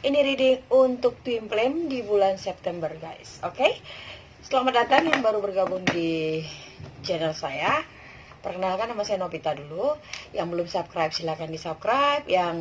Ini reading untuk Twin Flame di bulan September, guys. Oke? Selamat datang yang baru bergabung di channel saya. Perkenalkan, nama saya Novita dulu. Yang belum subscribe silahkan di subscribe. Yang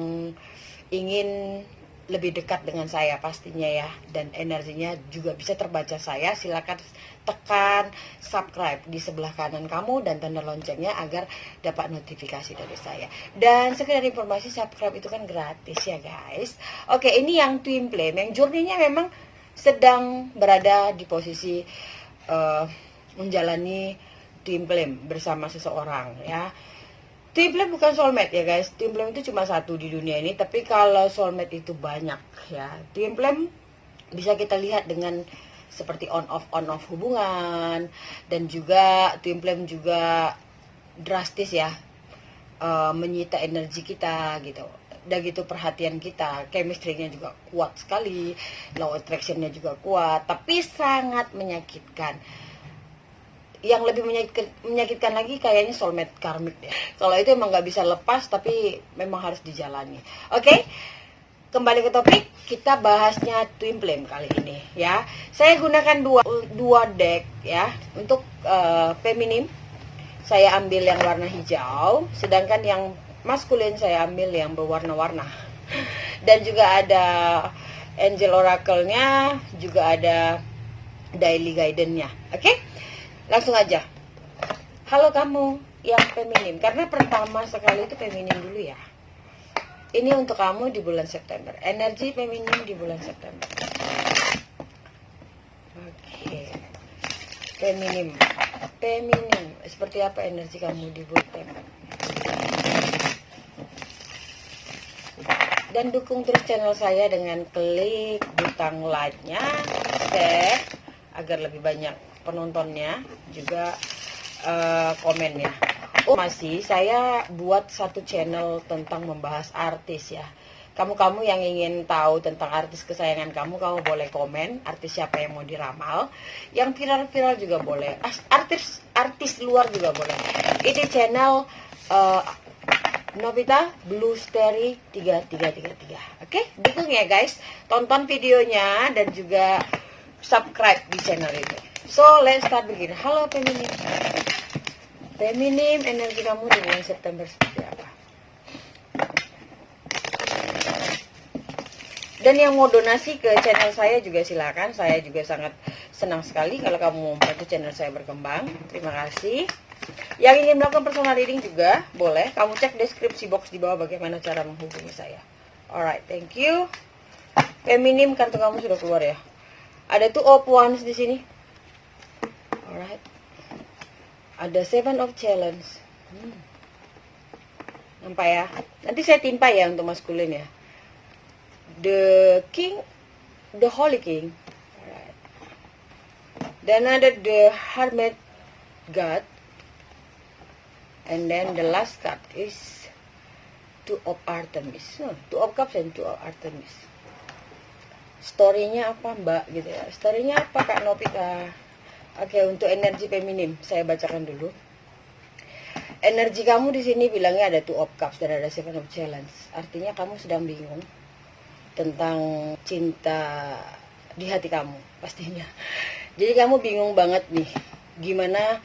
ingin lebih dekat dengan saya pastinya ya, dan energinya juga bisa terbaca saya, silakan tekan subscribe di sebelah kanan kamu dan tanda loncengnya agar dapat notifikasi dari saya. Dan sekedar informasi, subscribe itu kan gratis ya guys. Oke, ini yang Twin Flame, yang journey-nya memang sedang berada di posisi menjalani Twin Flame bersama seseorang ya. Twin Flame bukan soulmate ya guys. Twin Flame itu cuma satu di dunia ini. Tapi kalau soulmate itu banyak ya. Twin Flame bisa kita lihat dengan seperti on off hubungan. Dan juga Twin Flame juga drastis ya, menyita energi kita gitu. Dan gitu perhatian kita, chemistry-nya juga kuat sekali, law attraction-nya juga kuat, tapi sangat menyakitkan. Yang lebih menyakitkan lagi kayaknya soulmate karmik ya. Kalau itu emang nggak bisa lepas, tapi memang harus dijalani. Oke, kembali ke topik, kita bahasnya Twin Flame kali ini ya. Saya gunakan dua deck ya. Untuk feminim saya ambil yang warna hijau, sedangkan yang maskulin saya ambil yang berwarna-warna. Dan juga ada angel oracle-nya, juga ada daily guidance-nya. Oke? Langsung aja. Halo kamu yang feminim, karena pertama sekali itu feminim dulu ya. Ini untuk kamu di bulan September. Energi feminim di bulan September. Oke. Feminim. Seperti apa energi kamu di bulan September? Dan dukung terus channel saya dengan klik butang like-nya, share agar lebih banyak penontonnya, juga komennya. Masih saya buat satu channel tentang membahas artis ya. Kamu yang ingin tahu tentang artis kesayangan kamu boleh komen artis siapa yang mau diramal. Yang viral-viral juga boleh. Artis luar juga boleh. Ini channel Novita Blue Starry 3333. Oke, dukung ya guys. Tonton videonya dan juga subscribe di channel ini. So, let's start begin. Halo feminim. Feminim, energi kamu di bulan September seperti apa? Dan yang mau donasi ke channel saya juga silakan. Saya juga sangat senang sekali kalau kamu mau membantu channel saya berkembang. Terima kasih. Yang ingin melakukan personal reading juga boleh. Kamu cek deskripsi box di bawah bagaimana cara menghubungi saya. Alright, thank you. Feminim, kartu kamu sudah keluar ya. Ada two of wands di sini. Alright. Ada seven of challenge. Nampak ya? Nanti saya timpa ya untuk maskulin ya. The king, the holy king. Alright. Dan ada the hermit god. And then the last card is two of Artemis. Two of cups and two of Artemis. Story-nya apa mbak gitu ya? Story-nya apa Kak Novita? Oke, untuk energi feminim saya bacakan dulu. Energi kamu di sini bilangnya ada two of cups dan ada seven of challenge. Artinya kamu sedang bingung tentang cinta di hati kamu pastinya. Jadi kamu bingung banget nih, gimana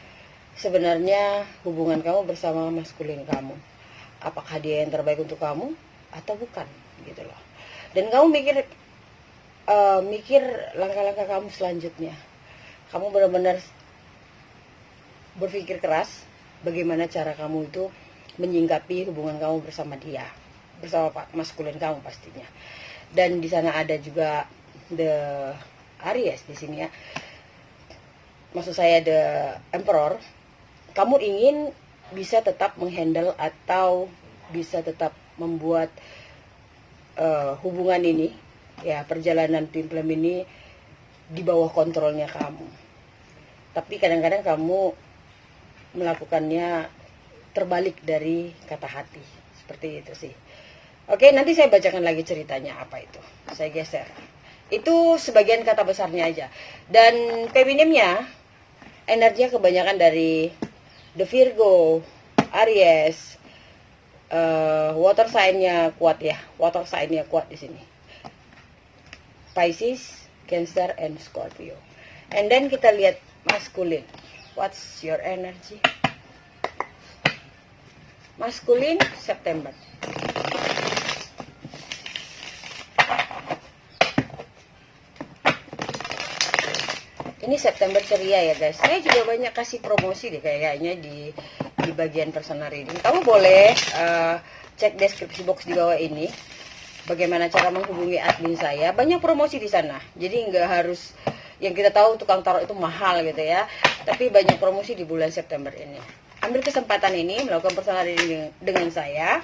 sebenarnya hubungan kamu bersama maskulin kamu. Apakah dia yang terbaik untuk kamu atau bukan gitu loh. Dan kamu mikir langkah-langkah kamu selanjutnya. Kamu benar-benar berpikir keras bagaimana cara kamu itu menyingkapi hubungan kamu bersama dia, bersama maskulin kamu pastinya. Dan di sana ada juga the Aries di sini ya. Maksud saya the Emperor. Kamu ingin bisa tetap menghandle atau bisa tetap membuat hubungan ini ya, perjalanan Twin Flame ini di bawah kontrolnya kamu. Tapi kadang-kadang kamu melakukannya terbalik dari kata hati. Seperti itu sih. Oke, nanti saya bacakan lagi ceritanya apa itu. Saya geser. Itu sebagian kata besarnya aja. Dan feminimnya, energinya kebanyakan dari the Virgo, Aries, water sign-nya kuat ya. Water sign-nya kuat di sini. Pisces, Cancer, and Scorpio. And then kita lihat masculine. What's your energy? Masculine, September. Ini September ceria ya guys. Saya juga banyak kasih promosi deh kayaknya di bagian personal reading. Kamu boleh cek deskripsi box di bawah ini. Bagaimana cara menghubungi admin saya. Banyak promosi di sana. Jadi nggak harus yang kita tahu tukang tarot itu mahal gitu ya. Tapi banyak promosi di bulan September ini. Ambil kesempatan ini melakukan personal reading dengan saya.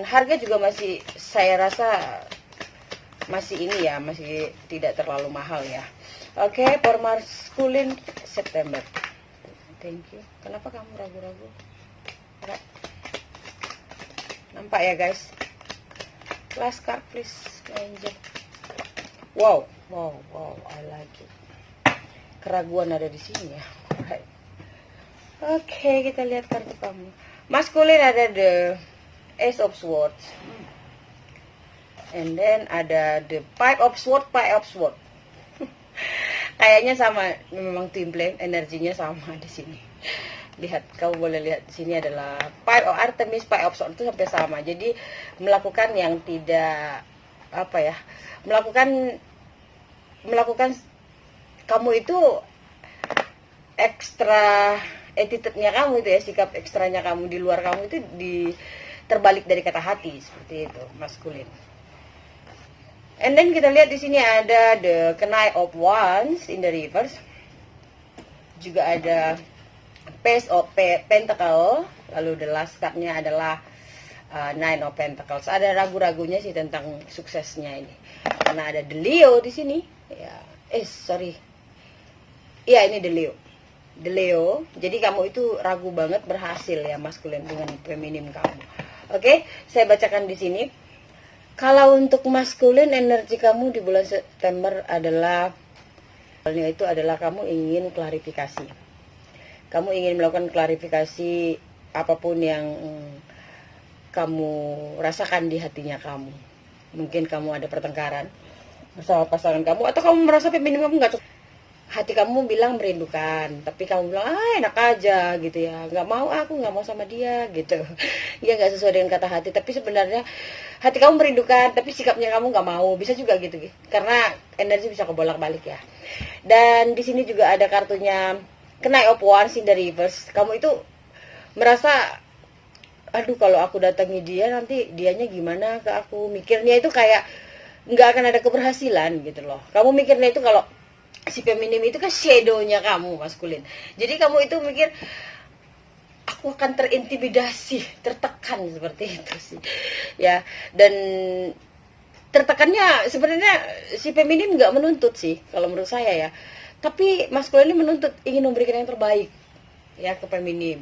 Harga juga masih saya rasa masih ini ya, masih tidak terlalu mahal ya. Oke, for masculine September. Thank you. Kenapa kamu ragu-ragu? Nampak ya guys? Last card please, angel. Wow, I like it. Keraguan ada di sini ya. Alright. Oke, kita lihat kartu kamu. Masculine ada the Ace of Swords. And then ada the Five of Swords. Kayaknya sama, memang twin flame, energinya sama di sini. Lihat, kamu boleh lihat di sini adalah Five of Artemis, Five of Swords itu sampai sama. Jadi melakukan yang tidak apa ya, melakukan kamu itu ekstra attitude-nya kamu itu ya, sikap ekstranya kamu di luar kamu itu terbalik dari kata hati seperti itu, masculine. And then kita lihat di sini ada the Knight of Wands in the reverse. Juga ada Page of Pentacle. Lalu the last card-nya adalah Nine of Pentacles. Ada ragu-ragunya sih tentang suksesnya ini. Karena ada the Leo di sini. Ya, sorry. Iya, ini the Leo. The Leo. Jadi kamu itu ragu banget berhasil ya maskulin dengan feminim kamu. Oke, saya bacakan di sini. Kalau untuk maskulin, energi kamu di bulan September adalah itu adalah kamu ingin klarifikasi. Kamu ingin melakukan klarifikasi apapun yang kamu rasakan di hatinya kamu. Mungkin kamu ada pertengkaran bersama pasangan kamu, atau kamu merasa feminim kamu nggak cocok. Hati kamu bilang merindukan, tapi kamu bilang enak aja gitu ya, aku nggak mau sama dia gitu. Ya nggak sesuai dengan kata hati, tapi sebenarnya hati kamu merindukan, tapi sikapnya kamu nggak mau. Bisa juga gitu, karena energi bisa kebolak-balik ya. Dan di sini juga ada kartunya Knight of Wands in the reverse. Kamu itu merasa, aduh kalau aku datangi dia nanti dianya gimana ke aku. Mikirnya itu kayak nggak akan ada keberhasilan gitu loh. Kamu mikirnya itu kalau si feminim itu kan shadow-nya kamu maskulin. Jadi kamu itu mikir aku akan terintimidasi, tertekan seperti itu sih. Ya, dan tertekannya sebenarnya si feminim nggak menuntut sih kalau menurut saya ya. Tapi maskulin ini menuntut, ingin memberikan yang terbaik ya ke feminim.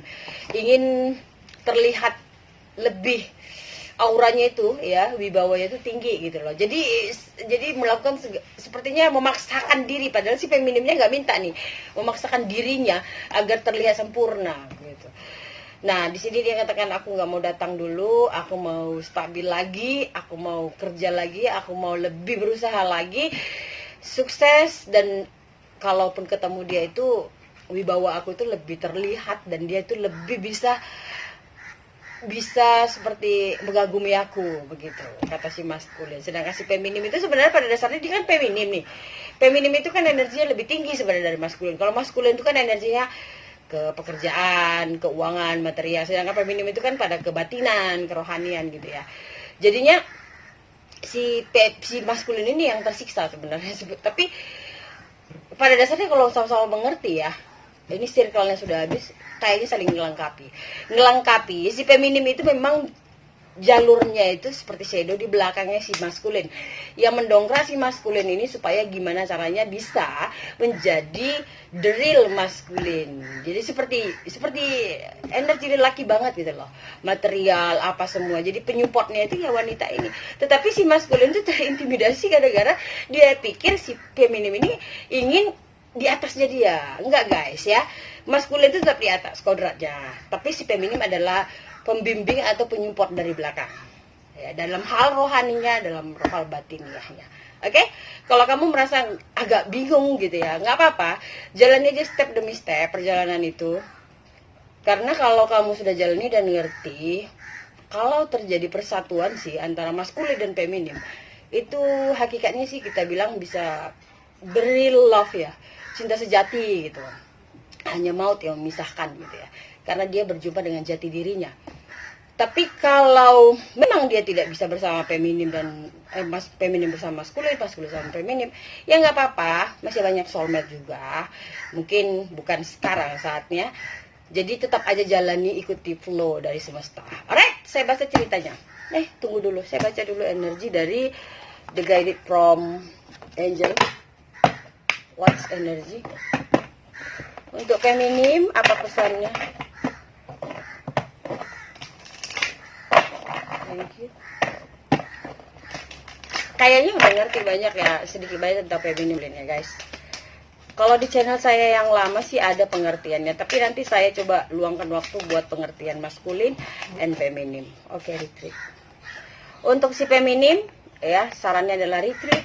Ingin terlihat lebih auranya itu ya, wibawanya itu tinggi gitu loh. Jadi melakukan sepertinya memaksakan diri, padahal si feminimnya nggak minta nih, memaksakan dirinya agar terlihat sempurna gitu. Nah di sini dia katakan, aku nggak mau datang dulu, aku mau stabil lagi, aku mau kerja lagi, aku mau lebih berusaha lagi, sukses. Dan kalaupun ketemu dia itu, wibawa aku itu lebih terlihat dan dia itu lebih bisa seperti mengagumi aku begitu, kata si maskulin. Sedangkan si feminim itu sebenarnya pada dasarnya dia kan feminim nih. Feminim itu kan energinya lebih tinggi sebenarnya dari maskulin. Kalau maskulin itu kan energinya ke pekerjaan, keuangan, material. Sedangkan feminim itu kan pada kebatinan, kerohanian gitu ya. Jadinya si maskulin ini yang tersiksa sebenarnya. Tapi pada dasarnya kalau sama-sama mengerti ya, ini circle-nya sudah habis, kayaknya saling ngelengkapi. Si feminim itu memang jalurnya itu seperti shadow di belakangnya si maskulin, yang mendongkrak si maskulin ini supaya gimana caranya bisa menjadi the real maskulin. Jadi seperti energi lelaki banget gitu loh, material apa semua. Jadi penyupportnya itu ya wanita ini. Tetapi si maskulin itu terintimidasi gara-gara dia pikir si feminim ini ingin di atasnya dia. Enggak guys ya, maskulin itu tetap di atas kodratnya, tapi si feminim adalah pembimbing atau penyupport dari belakang ya, dalam hal rohaninya, dalam hal batiniahnya. Oke, kalau kamu merasa agak bingung gitu ya, nggak apa-apa, jalani aja step demi step perjalanan itu. Karena kalau kamu sudah jalani dan ngerti, kalau terjadi persatuan sih antara maskulin dan feminim, itu hakikatnya sih kita bilang bisa real love ya, cinta sejati gitu. Hanya maut yang memisahkan gitu ya, karena dia berjumpa dengan jati dirinya. Tapi kalau memang dia tidak bisa bersama feminim dan feminim bersama maskulin, maskulin sama feminim, ya nggak apa-apa, masih banyak soulmate juga. Mungkin bukan sekarang saatnya. Jadi tetap aja jalani, ikuti flow dari semesta. Alright, saya baca ceritanya. Tunggu dulu, saya baca dulu energi dari The Guided from Angel. What's energy? Untuk feminim, apa pesannya? Thank you. Kayaknya udah ngerti banyak ya, sedikit banyak tentang feminim ya guys. Kalau di channel saya yang lama sih ada pengertiannya, tapi nanti saya coba luangkan waktu buat pengertian maskulin and feminim. Oke, retreat. Untuk si feminim ya, sarannya adalah retreat.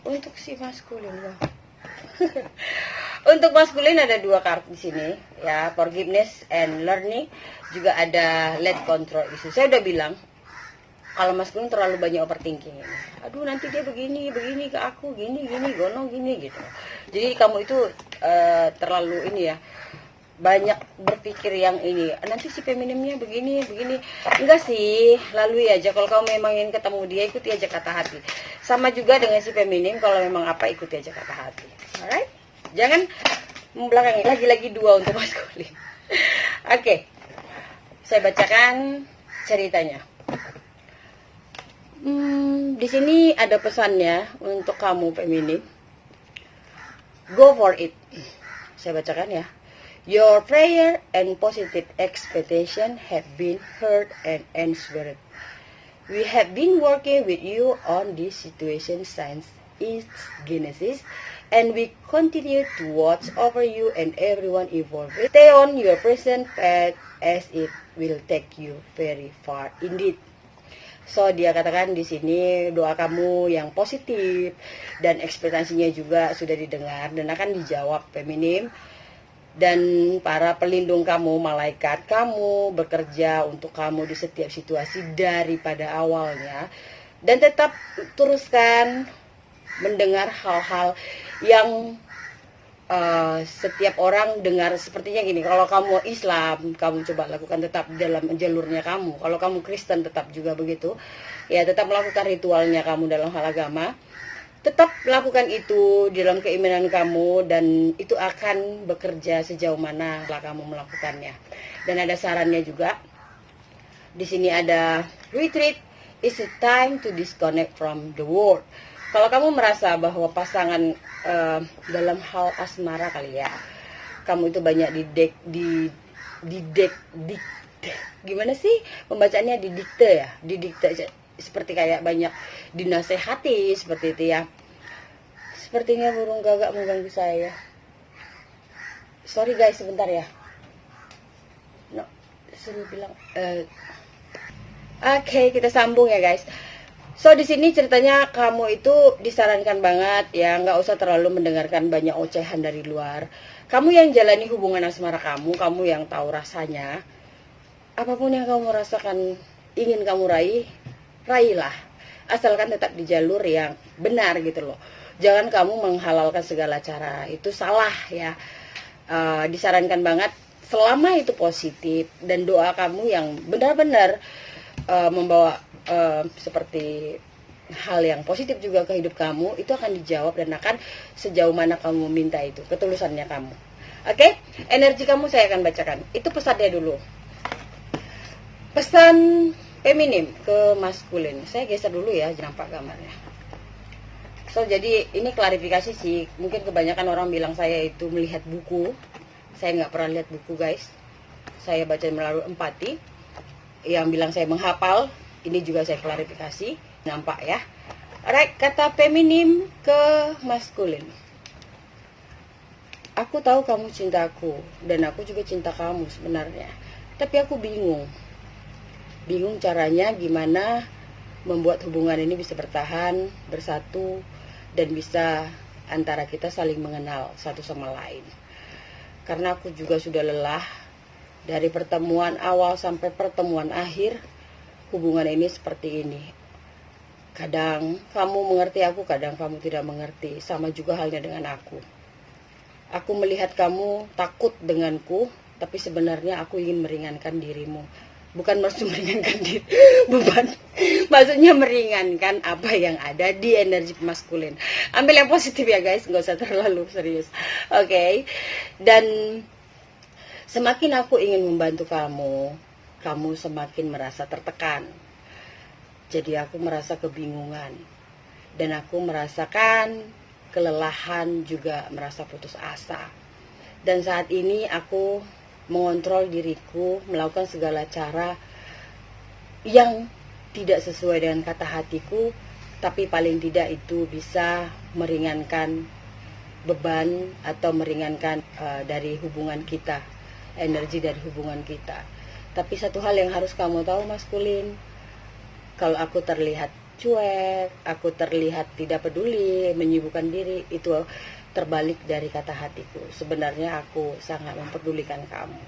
Untuk si maskulin, wow. Untuk maskulin ada 2 kartu di sini ya, forgiveness and learning, juga ada let control issue. Saya udah bilang kalau maskulin terlalu banyak overthinking ini. Aduh, nanti dia begini ke aku, gini, gonong gini gitu. Jadi kamu itu terlalu ini ya, banyak berpikir yang ini. Nanti si feminimnya begini. Enggak sih, lalui aja. Kalau kamu memang ingin ketemu dia, ikuti aja kata hati. Sama juga dengan si feminim, kalau memang apa, ikuti aja kata hati. Alright? Jangan membelakangi. Lagi-lagi 2 untuk maskulin. Oke. Saya bacakan ceritanya. Di sini ada pesannya untuk kamu feminim. Go for it. Saya bacakan ya. Your prayer and positive expectation have been heard and answered. We have been working with you on this situation since its genesis, and we continue to watch over you and everyone involved. Stay on your present path as it will take you very far indeed. So dia katakan di sini doa kamu yang positif dan ekspektasinya juga sudah didengar dan akan dijawab feminim, dan para pelindung kamu, malaikat kamu bekerja untuk kamu di setiap situasi daripada awalnya, dan tetap teruskan mendengar hal-hal yang setiap orang dengar. Sepertinya gini, kalau kamu Islam, kamu coba lakukan tetap dalam jalurnya kamu. Kalau kamu Kristen tetap juga begitu. Ya, tetap melakukan ritualnya kamu dalam hal agama. Tetap lakukan itu dalam keimanan kamu, dan itu akan bekerja sejauh mana setelah kamu melakukannya. Dan ada sarannya juga. Di sini ada retreat is a time to disconnect from the world. Kalau kamu merasa bahwa pasangan dalam hal asmara kali ya, kamu itu banyak gimana sih pembacaannya, didikte seperti kayak banyak dinasehati seperti itu ya. Sepertinya burung gagak mengganggu saya. Sorry guys, sebentar ya. Suruh bilang. Oke, kita sambung ya guys. So di sini ceritanya kamu itu disarankan banget ya, nggak usah terlalu mendengarkan banyak ocehan dari luar. Kamu yang jalani hubungan asmara kamu yang tahu rasanya. Apapun yang kamu rasakan, ingin kamu raihlah. Asalkan tetap di jalur yang benar gitu loh. Jangan kamu menghalalkan segala cara, itu salah ya. Disarankan banget selama itu positif dan doa kamu yang benar-benar membawa seperti hal yang positif juga ke hidup kamu, itu akan dijawab dan akan sejauh mana kamu meminta itu, ketulusannya kamu. Oke? Energi kamu saya akan bacakan. Itu pesannya dulu. Pesan feminim ke maskulin. Saya geser dulu ya, nampak gambarnya. So jadi ini klarifikasi sih. Mungkin kebanyakan orang bilang saya itu melihat buku. Saya nggak pernah lihat buku guys. Saya baca melalui empati. Yang bilang saya menghafal, ini juga saya klarifikasi, nampak ya. Alright, kata feminim ke maskulin. Aku tahu kamu cinta aku, dan aku juga cinta kamu sebenarnya. Tapi aku bingung. Bingung caranya gimana membuat hubungan ini bisa bertahan, bersatu, dan bisa antara kita saling mengenal satu sama lain. Karena aku juga sudah lelah dari pertemuan awal sampai pertemuan akhir, hubungan ini seperti ini. Kadang kamu mengerti aku, kadang kamu tidak mengerti. Sama juga halnya dengan aku. Aku melihat kamu takut denganku, tapi sebenarnya aku ingin meringankan dirimu. Bukan maksud meringankan beban, maksudnya meringankan apa yang ada di energi maskulin. Ambil yang positif ya guys, nggak usah terlalu serius. Oke. Dan semakin aku ingin membantu kamu, kamu semakin merasa tertekan. Jadi aku merasa kebingungan, dan aku merasakan kelelahan, juga merasa putus asa. Dan saat ini aku mengontrol diriku, melakukan segala cara yang tidak sesuai dengan kata hatiku, tapi paling tidak itu bisa meringankan beban atau meringankan dari hubungan kita, energi dari hubungan kita. Tapi satu hal yang harus kamu tahu maskulin, kalau aku terlihat cuek, aku terlihat tidak peduli, menyibukkan diri, itu terbalik dari kata hatiku. Sebenarnya aku sangat mempedulikan kamu,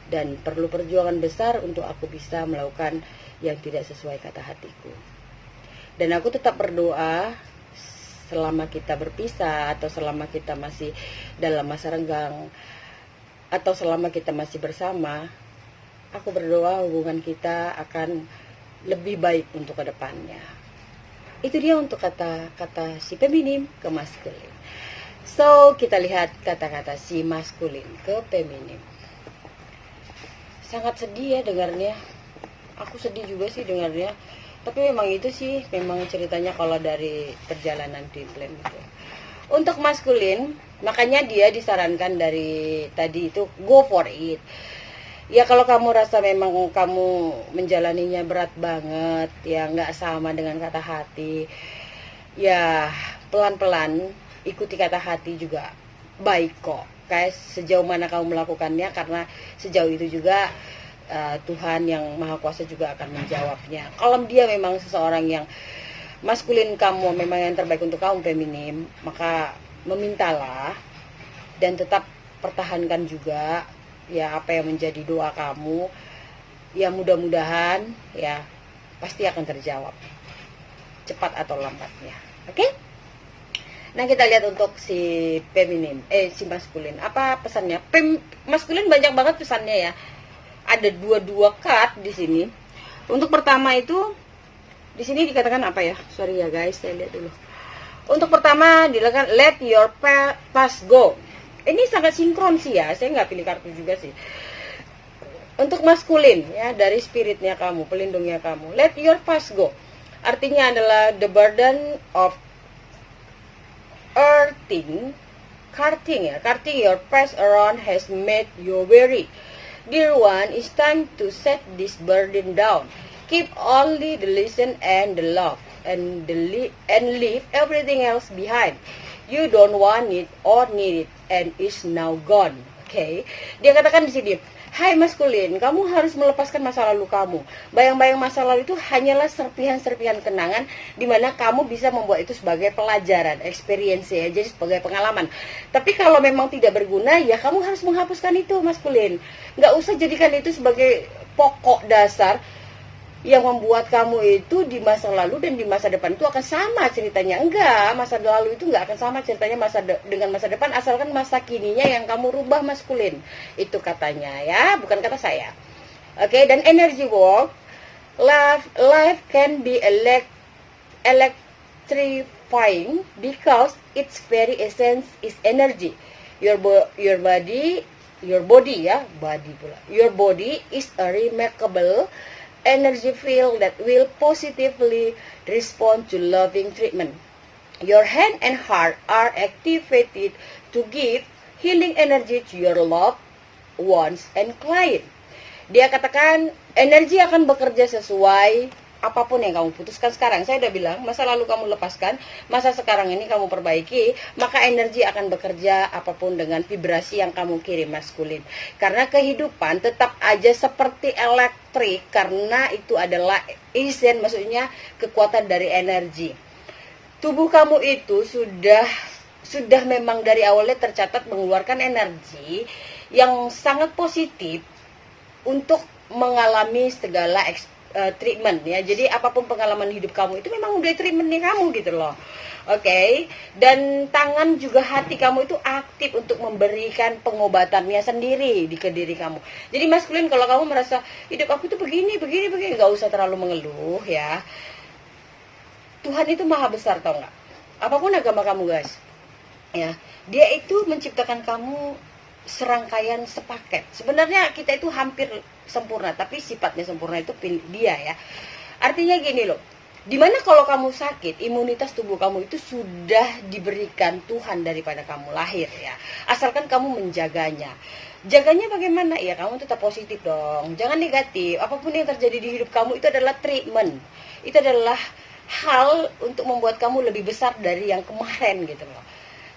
dan perlu perjuangan besar untuk aku bisa melakukan yang tidak sesuai kata hatiku. Dan aku tetap berdoa selama kita berpisah, atau selama kita masih dalam masa renggang, atau selama kita masih bersama, aku berdoa hubungan kita akan lebih baik untuk kedepannya. Itu dia untuk kata-kata si feminim ke maskulin. So, kita lihat kata-kata si maskulin ke feminim. Sangat sedih ya dengarnya. Aku sedih juga sih dengarnya. Tapi memang itu sih, memang ceritanya kalau dari perjalanan twin flame itu. Untuk maskulin, makanya dia disarankan dari tadi itu, go for it. Ya kalau kamu rasa memang kamu menjalaninya berat banget, ya nggak sama dengan kata hati, ya pelan-pelan ikuti kata hati juga baik kok. Kayak sejauh mana kamu melakukannya, karena sejauh itu juga Tuhan yang Maha Kuasa juga akan menjawabnya. Kalau dia memang seseorang yang maskulin, kamu memang yang terbaik untuk kamu feminim, maka memintalah dan tetap pertahankan juga ya apa yang menjadi doa kamu. Ya mudah-mudahan ya pasti akan terjawab cepat atau lambatnya. Oke? Nah, kita lihat untuk si feminim, si maskulin. Apa pesannya? Maskulin banyak banget pesannya ya. Ada dua card di sini. Untuk pertama itu di sini dikatakan apa ya? Sorry ya guys, saya lihat dulu. Untuk pertama dikatakan let your past go. Ini sangat sinkron sih ya. Saya nggak pilih kartu juga sih. Untuk maskulin ya, dari spiritnya kamu, pelindungnya kamu. Let your past go. Artinya adalah the burden of carting your past around has made you weary. Dear one, it's time to set this burden down. Keep only the lesson and the love, and leave everything else behind. You don't want it or need it, and it's now gone. Okay? Dia katakan di sini, hai maskulin, kamu harus melepaskan masa lalu kamu. Bayang-bayang masa lalu itu hanyalah serpihan-serpihan kenangan, di mana kamu bisa membuat itu sebagai pelajaran, experience ya, jadi sebagai pengalaman. Tapi kalau memang tidak berguna, ya kamu harus menghapuskan itu maskulin. Nggak usah jadikan itu sebagai pokok dasar yang membuat kamu itu di masa lalu dan di masa depan itu akan sama ceritanya. Enggak, masa lalu itu enggak akan sama ceritanya dengan masa depan, asalkan masa kininya yang kamu rubah maskulin. Itu katanya ya, bukan kata saya. Oke, dan energy walk, life can be electrifying because its very essence is energy. Your body is a remarkable energy field that will positively respond to loving treatment. Your hand and heart are activated to give healing energy to your loved ones and client. Dia katakan energi akan bekerja sesuai apapun yang kamu putuskan sekarang, saya udah bilang, masa lalu kamu lepaskan, masa sekarang ini kamu perbaiki, maka energi akan bekerja apapun dengan vibrasi yang kamu kirim maskulin. Karena kehidupan tetap aja seperti elektrik, karena itu adalah isen, maksudnya kekuatan dari energi. Tubuh kamu itu sudah memang dari awalnya tercatat mengeluarkan energi yang sangat positif untuk mengalami segala treatment ya. Jadi apapun pengalaman hidup kamu itu memang udah treatmentnya kamu gitu loh. Oke. Dan tangan juga hati kamu itu aktif untuk memberikan pengobatannya sendiri di ke diri kamu. Jadi maskulin, kalau kamu merasa hidup aku tuh begini, nggak usah terlalu mengeluh ya. Tuhan itu maha besar, tau nggak? Apapun agama kamu guys, ya, dia itu menciptakan kamu serangkaian sepaket. Sebenarnya kita itu hampir sempurna, tapi sifatnya sempurna itu dia ya. Artinya gini loh, dimana kalau kamu sakit, imunitas tubuh kamu itu sudah diberikan Tuhan daripada kamu lahir ya. Asalkan kamu menjaganya. Jaganya bagaimana? Ya kamu tetap positif dong, jangan negatif. Apapun yang terjadi di hidup kamu itu adalah treatment. Itu adalah hal untuk membuat kamu lebih besar dari yang kemarin gitu loh.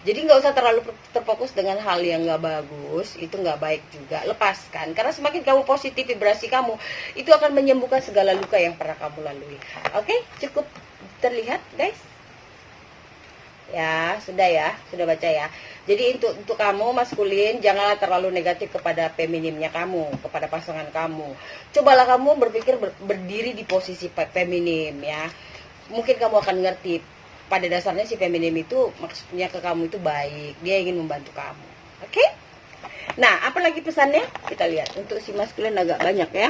Jadi nggak usah terlalu terfokus dengan hal yang nggak bagus, itu nggak baik juga. Lepaskan, karena semakin kamu positif vibrasi kamu, itu akan menyembuhkan segala luka yang pernah kamu lalui. Oke, cukup terlihat guys? Ya, sudah baca ya. Jadi untuk kamu maskulin, janganlah terlalu negatif kepada feminimnya kamu, kepada pasangan kamu. Cobalah kamu berpikir berdiri di posisi feminim ya. Mungkin kamu akan ngerti. Pada dasarnya si feminim itu maksudnya ke kamu itu baik, dia ingin membantu kamu. Oke? Nah, apalagi pesannya? Kita lihat. Untuk si maskulin agak banyak ya.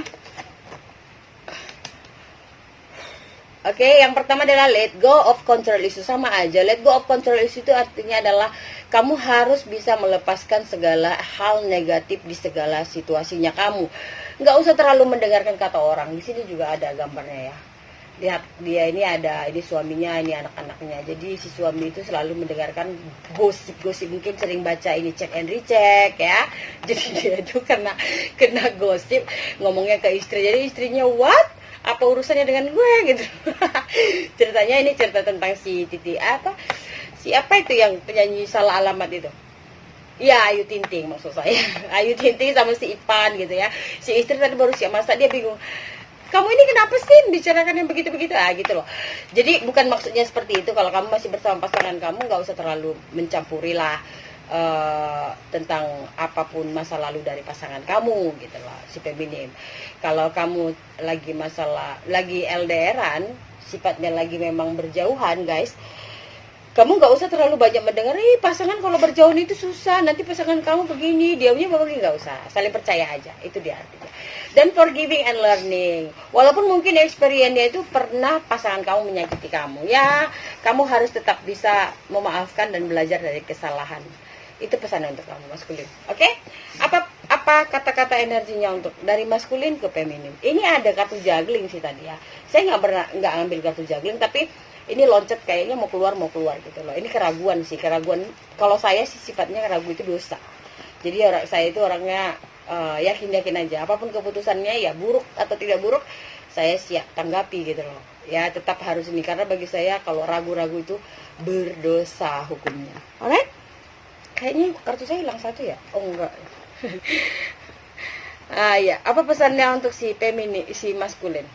Oke, yang pertama adalah let go of control issue. Sama aja, let go of control issue itu artinya adalah kamu harus bisa melepaskan segala hal negatif di segala situasinya kamu. Nggak usah terlalu mendengarkan kata orang. Di sini juga ada gambarnya ya. Lihat, dia ini suaminya, ini anak-anaknya. Jadi si suami itu selalu mendengarkan gosip-gosip, mungkin sering baca ini cek and recheck ya. Jadi dia itu kena gosip, ngomongnya ke istri. Jadi istrinya, what? Apa urusannya dengan gue gitu. Ceritanya ini cerita tentang si Titi siapa itu yang penyanyi salah alamat itu. Ya, Ayu Ting-Ting maksud saya. Ayu Ting-Ting sama si Ipan gitu ya. Si istri tadi baru siap masak, dia bingung. Kamu ini kenapa sih bicarakan yang begitu-begitu gitu loh. Jadi bukan maksudnya seperti itu. Kalau kamu masih bersama pasangan kamu, nggak usah terlalu mencampuri lah tentang apapun masa lalu dari pasangan kamu gitu loh, si feminim. Kalau kamu lagi LDRan, sifatnya lagi memang berjauhan guys, kamu nggak usah terlalu banyak mendengar, pasangan kalau berjauhan itu susah, nanti pasangan kamu begini, diamnya begini, nggak usah, saling percaya aja, itu dia artinya. Dan forgiving and learning, walaupun mungkin experience-nya itu pernah pasangan kamu menyakiti kamu, ya kamu harus tetap bisa memaafkan dan belajar dari kesalahan. Itu pesan untuk kamu maskulin, oke? Apa kata-kata energinya untuk dari maskulin ke feminim? Ini ada kartu juggling sih tadi ya, saya nggak ngambil kartu juggling, tapi ini loncat kayaknya mau keluar gitu loh. Ini keraguan. Kalau saya sih sifatnya ragu itu dosa. Jadi saya itu orangnya yakin aja. Apapun keputusannya ya buruk atau tidak buruk, saya siap tanggapi gitu loh. Ya tetap harus ini, karena bagi saya kalau ragu-ragu itu berdosa hukumnya. Alright? Kayaknya kartu saya hilang satu ya? Oh enggak. Ya, apa pesannya untuk si maskulin?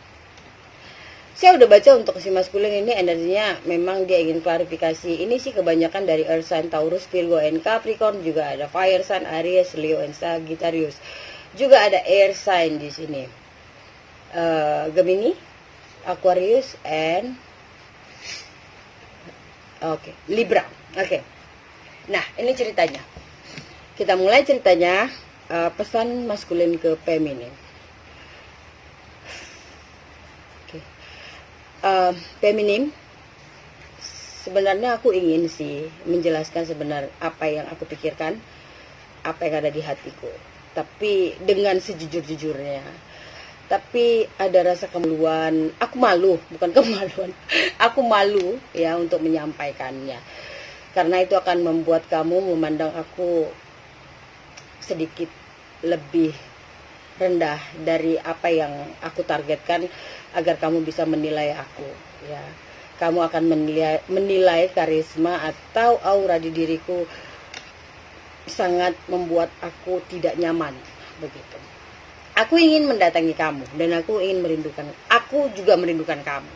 Saya udah baca untuk si maskulin ini energinya memang dia ingin klarifikasi. Ini sih kebanyakan dari Earth sign Taurus, Virgo, and Capricorn. Juga ada Fire sign Aries, Leo, and Sagittarius. Juga ada Air sign di sini. Gemini, Aquarius, and Libra. Nah, ini ceritanya. Kita mulai ceritanya, pesan maskulin ke feminin. Feminim, sebenarnya aku ingin sih menjelaskan sebenarnya apa yang aku pikirkan, apa yang ada di hatiku, tapi dengan sejujur-jujurnya. Tapi ada rasa kemaluan, aku malu, bukan kemaluan, aku malu ya untuk menyampaikannya, karena itu akan membuat kamu memandang aku sedikit lebih rendah dari apa yang aku targetkan agar kamu bisa menilai aku, ya. Kamu akan menilai karisma atau aura di diriku sangat membuat aku tidak nyaman, begitu. Aku ingin mendatangi kamu dan aku juga merindukan kamu.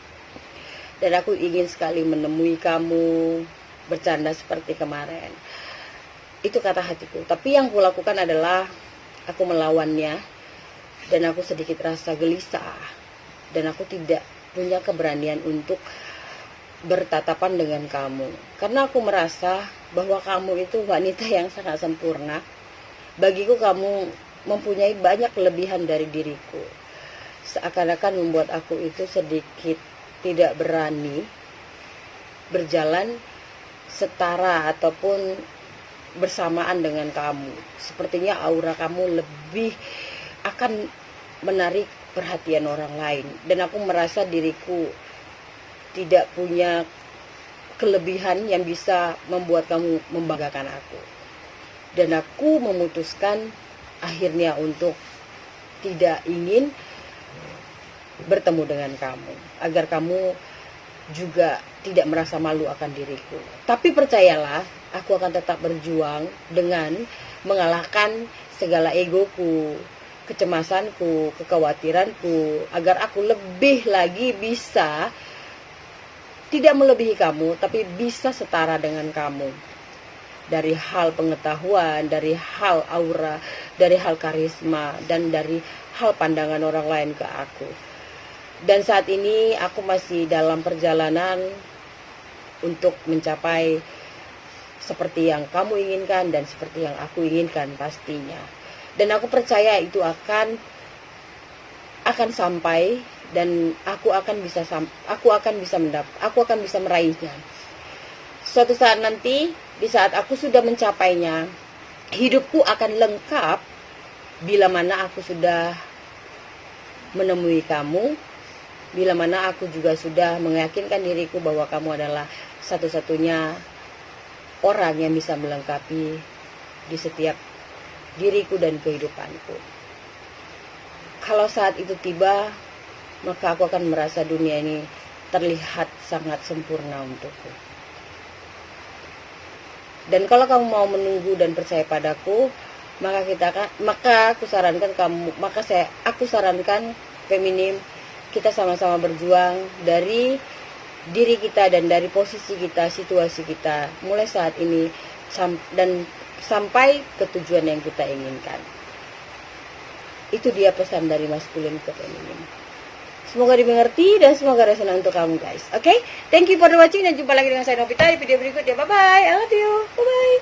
Dan aku ingin sekali menemui kamu, bercanda seperti kemarin. Itu kata hatiku. Tapi yang kulakukan adalah aku melawannya dan aku sedikit rasa gelisah dan aku tidak punya keberanian untuk bertatapan dengan kamu, karena aku merasa bahwa kamu itu wanita yang sangat sempurna. Bagiku kamu mempunyai banyak kelebihan dari diriku, seakan-akan membuat aku itu sedikit tidak berani berjalan setara ataupun bersamaan dengan kamu. Sepertinya aura kamu lebih akan menarik perhatian orang lain, dan aku merasa diriku tidak punya kelebihan yang bisa membuat kamu membanggakan aku. Dan aku memutuskan akhirnya untuk tidak ingin bertemu dengan kamu, agar kamu juga tidak merasa malu akan diriku. Tapi percayalah, aku akan tetap berjuang dengan mengalahkan segala egoku, kecemasanku, kekhawatiranku, agar aku lebih lagi bisa tidak melebihi kamu, tapi bisa setara dengan kamu. Dari hal pengetahuan, dari hal aura, dari hal karisma, dan dari hal pandangan orang lain ke aku. Dan saat ini aku masih dalam perjalanan untuk mencapai seperti yang kamu inginkan dan seperti yang aku inginkan pastinya. Dan aku percaya itu akan sampai, dan aku akan bisa meraihnya. Suatu saat nanti, di saat aku sudah mencapainya, hidupku akan lengkap bila mana aku sudah menemui kamu, bila mana aku juga sudah meyakinkan diriku bahwa kamu adalah satu-satunya orang yang bisa melengkapi di setiap diriku dan kehidupanku. Kalau saat itu tiba, maka aku akan merasa dunia ini terlihat sangat sempurna untukku. Dan kalau kamu mau menunggu dan percaya padaku, maka aku sarankan feminim, kita sama-sama berjuang dari diri kita dan dari posisi kita, situasi kita, mulai saat ini dan sampai ke tujuan yang kita inginkan. Itu dia pesan dari maskulin ke feminim. Semoga dimengerti dan semoga resonan untuk kamu guys. Oke? Thank you for watching dan jumpa lagi dengan saya Novita di video berikutnya. Bye bye. I love you. Bye bye.